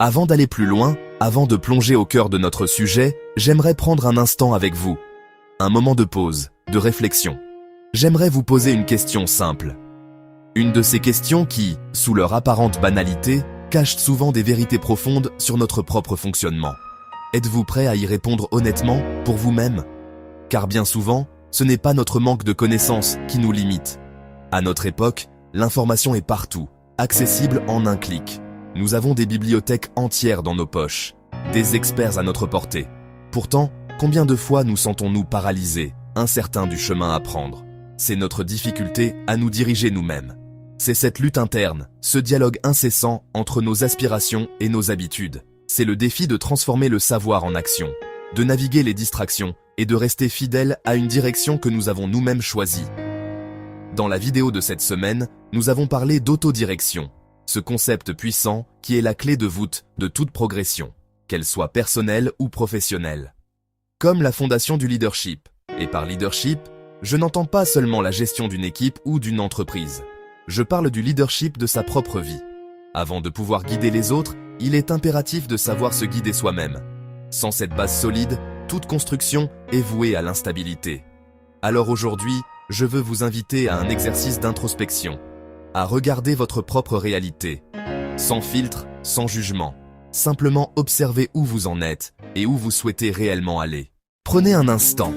Avant d'aller plus loin, avant de plonger au cœur de notre sujet, j'aimerais prendre un instant avec vous. Un moment de pause, de réflexion. J'aimerais vous poser une question simple. Une de ces questions qui, sous leur apparente banalité, cachent souvent des vérités profondes sur notre propre fonctionnement. Êtes-vous prêt à y répondre honnêtement, pour vous-même? Car bien souvent, ce n'est pas notre manque de connaissances qui nous limite. À notre époque, l'information est partout, accessible en un clic. Nous avons des bibliothèques entières dans nos poches, des experts à notre portée. Pourtant, combien de fois nous sentons-nous paralysés, incertains du chemin à prendre? C'est notre difficulté à nous diriger nous-mêmes. C'est cette lutte interne, ce dialogue incessant entre nos aspirations et nos habitudes. C'est le défi de transformer le savoir en action, de naviguer les distractions et de rester fidèle à une direction que nous avons nous-mêmes choisie. Dans la vidéo de cette semaine, nous avons parlé d'autodirection, ce concept puissant qui est la clé de voûte de toute progression, qu'elle soit personnelle ou professionnelle. Comme la fondation du leadership. Et par leadership, je n'entends pas seulement la gestion d'une équipe ou d'une entreprise. Je parle du leadership de sa propre vie. Avant de pouvoir guider les autres, il est impératif de savoir se guider soi-même. Sans cette base solide, toute construction est vouée à l'instabilité. Alors aujourd'hui, je veux vous inviter à un exercice d'introspection, à regarder votre propre réalité, sans filtre, sans jugement. Simplement observez où vous en êtes et où vous souhaitez réellement aller. Prenez un instant,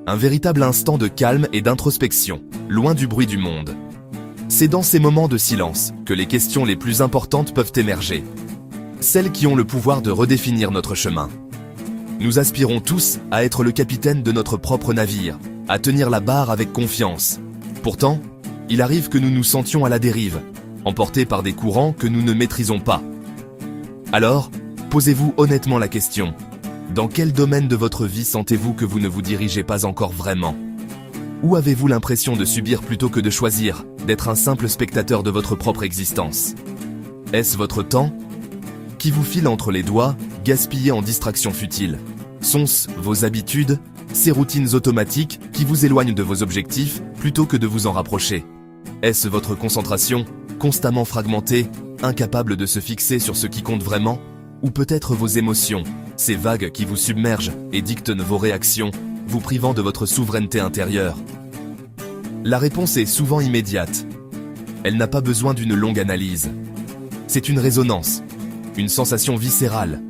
un véritable instant de calme et d'introspection, loin du bruit du monde. C'est dans ces moments de silence que les questions les plus importantes peuvent émerger. Celles qui ont le pouvoir de redéfinir notre chemin. Nous aspirons tous à être le capitaine de notre propre navire, à tenir la barre avec confiance. Pourtant, il arrive que nous nous sentions à la dérive, emportés par des courants que nous ne maîtrisons pas. Alors, posez-vous honnêtement la question. Dans quel domaine de votre vie sentez-vous que vous ne vous dirigez pas encore vraiment? Où avez-vous l'impression de subir plutôt que de choisir, d'être un simple spectateur de votre propre existence? Est-ce votre temps qui vous file entre les doigts, gaspillé en distractions futiles? Sont-ce vos habitudes, ces routines automatiques qui vous éloignent de vos objectifs plutôt que de vous en rapprocher? Est-ce votre concentration, constamment fragmentée, incapable de se fixer sur ce qui compte vraiment? Ou peut-être vos émotions, ces vagues qui vous submergent et dictent vos réactions, vous privant de votre souveraineté intérieure? La réponse est souvent immédiate. Elle n'a pas besoin d'une longue analyse. C'est une résonance, une sensation viscérale,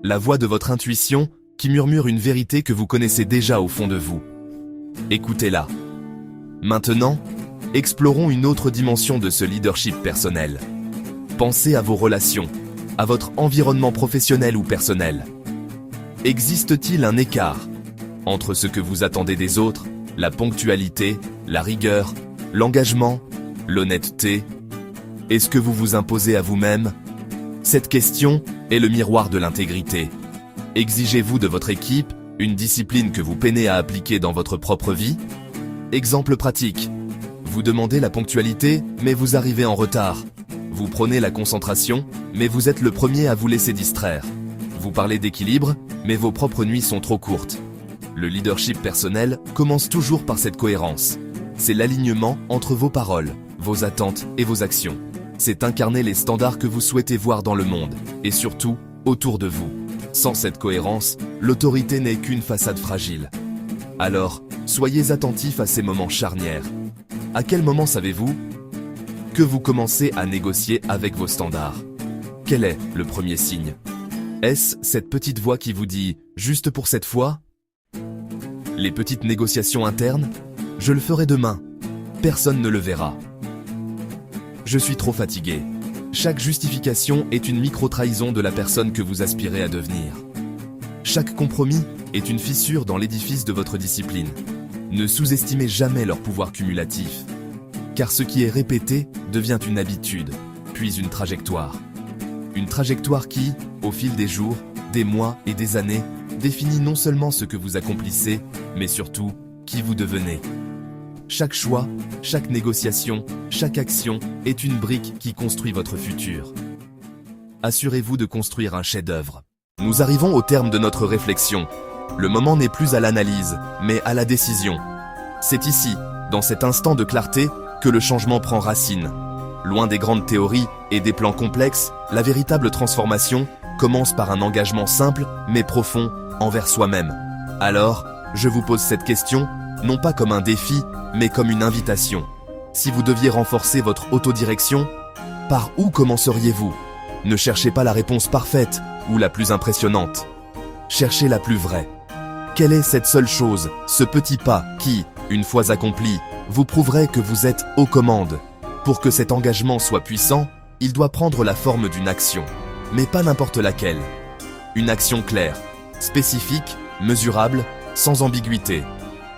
la voix de votre intuition qui murmure une vérité que vous connaissez déjà au fond de vous. Écoutez-la. Maintenant, explorons une autre dimension de ce leadership personnel. Pensez à vos relations, à votre environnement professionnel ou personnel. Existe-t-il un écart entre ce que vous attendez des autres, la ponctualité, la rigueur, l'engagement, l'honnêteté? Est-ce que vous vous imposez à vous-même? Cette question est le miroir de l'intégrité. Exigez-vous de votre équipe une discipline que vous peinez à appliquer dans votre propre vie? Exemple pratique. Vous demandez la ponctualité, mais vous arrivez en retard. Vous prônez la concentration, mais vous êtes le premier à vous laisser distraire. Vous parlez d'équilibre, mais vos propres nuits sont trop courtes. Le leadership personnel commence toujours par cette cohérence. C'est l'alignement entre vos paroles, vos attentes et vos actions. C'est incarner les standards que vous souhaitez voir dans le monde, et surtout, autour de vous. Sans cette cohérence, l'autorité n'est qu'une façade fragile. Alors, soyez attentifs à ces moments charnières. À quel moment savez-vous que vous commencez à négocier avec vos standards? Quel est le premier signe? Est-ce cette petite voix qui vous dit « juste pour cette fois » ? Les petites négociations internes? Je le ferai demain. Personne ne le verra. Je suis trop fatigué. Chaque justification est une micro-trahison de la personne que vous aspirez à devenir. Chaque compromis est une fissure dans l'édifice de votre discipline. Ne sous-estimez jamais leur pouvoir cumulatif. Car ce qui est répété devient une habitude, puis une trajectoire. Une trajectoire qui, au fil des jours, des mois et des années, définit non seulement ce que vous accomplissez, mais surtout qui vous devenez. Chaque choix, chaque négociation, chaque action est une brique qui construit votre futur. Assurez-vous de construire un chef-d'œuvre. Nous arrivons au terme de notre réflexion. Le moment n'est plus à l'analyse, mais à la décision. C'est ici, dans cet instant de clarté, que le changement prend racine. Loin des grandes théories et des plans complexes, la véritable transformation commence par un engagement simple mais profond envers soi-même. Alors, je vous pose cette question, non pas comme un défi, mais comme une invitation. Si vous deviez renforcer votre autodirection, par où commenceriez-vous? Ne cherchez pas la réponse parfaite ou la plus impressionnante. Cherchez la plus vraie. Quelle est cette seule chose, ce petit pas qui, une fois accompli, vous prouverait que vous êtes aux commandes? Pour que cet engagement soit puissant, il doit prendre la forme d'une action, mais pas n'importe laquelle. Une action claire, spécifique, mesurable, sans ambiguïté.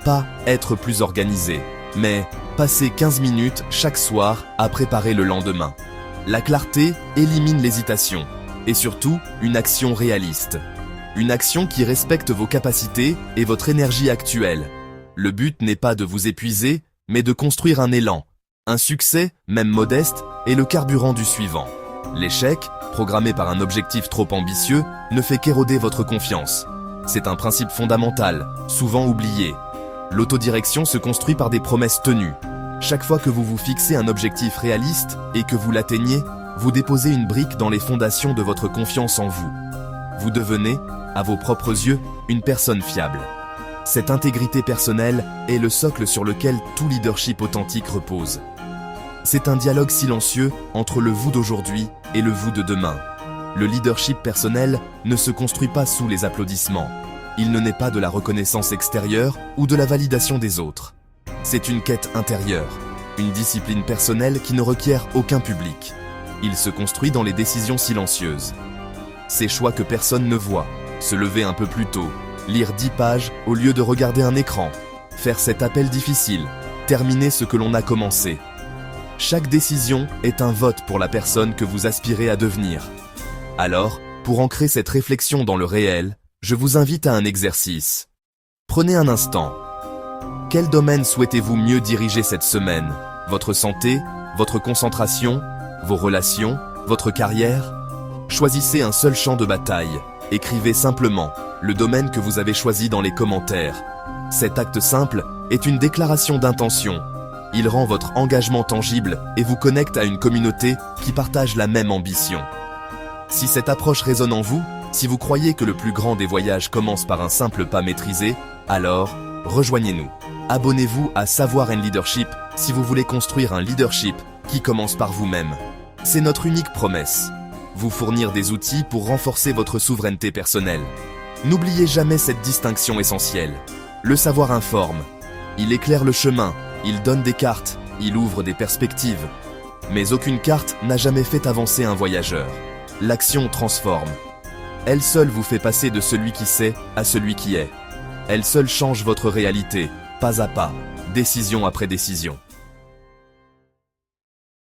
Pas être plus organisé, mais passer 15 minutes chaque soir à préparer le lendemain. La clarté élimine l'hésitation, et surtout une action réaliste. Une action qui respecte vos capacités et votre énergie actuelle. Le but n'est pas de vous épuiser, mais de construire un élan. Un succès, même modeste, est le carburant du suivant. L'échec, programmé par un objectif trop ambitieux, ne fait qu'éroder votre confiance. C'est un principe fondamental, souvent oublié. L'autodirection se construit par des promesses tenues. Chaque fois que vous vous fixez un objectif réaliste et que vous l'atteignez, vous déposez une brique dans les fondations de votre confiance en vous. Vous devenez, à vos propres yeux, une personne fiable. Cette intégrité personnelle est le socle sur lequel tout leadership authentique repose. C'est un dialogue silencieux entre le vous d'aujourd'hui et le vous de demain. Le leadership personnel ne se construit pas sous les applaudissements. Il ne naît pas de la reconnaissance extérieure ou de la validation des autres. C'est une quête intérieure, une discipline personnelle qui ne requiert aucun public. Il se construit dans les décisions silencieuses. Ces choix que personne ne voit, se lever un peu plus tôt, lire 10 pages au lieu de regarder un écran, faire cet appel difficile, terminer ce que l'on a commencé. Chaque décision est un vote pour la personne que vous aspirez à devenir. Alors, pour ancrer cette réflexion dans le réel, je vous invite à un exercice. Prenez un instant. Quel domaine souhaitez-vous mieux diriger cette semaine? Votre santé, votre concentration, vos relations, votre carrière? Choisissez un seul champ de bataille. Écrivez simplement le domaine que vous avez choisi dans les commentaires. Cet acte simple est une déclaration d'intention. Il rend votre engagement tangible et vous connecte à une communauté qui partage la même ambition. Si cette approche résonne en vous, si vous croyez que le plus grand des voyages commence par un simple pas maîtrisé, alors rejoignez-nous. Abonnez-vous à Savoir & Leadership si vous voulez construire un leadership qui commence par vous-même. C'est notre unique promesse. Vous fournir des outils pour renforcer votre souveraineté personnelle. N'oubliez jamais cette distinction essentielle. Le savoir informe. Il éclaire le chemin, il donne des cartes, il ouvre des perspectives. Mais aucune carte n'a jamais fait avancer un voyageur. L'action transforme. Elle seule vous fait passer de celui qui sait à celui qui est. Elle seule change votre réalité, pas à pas, décision après décision.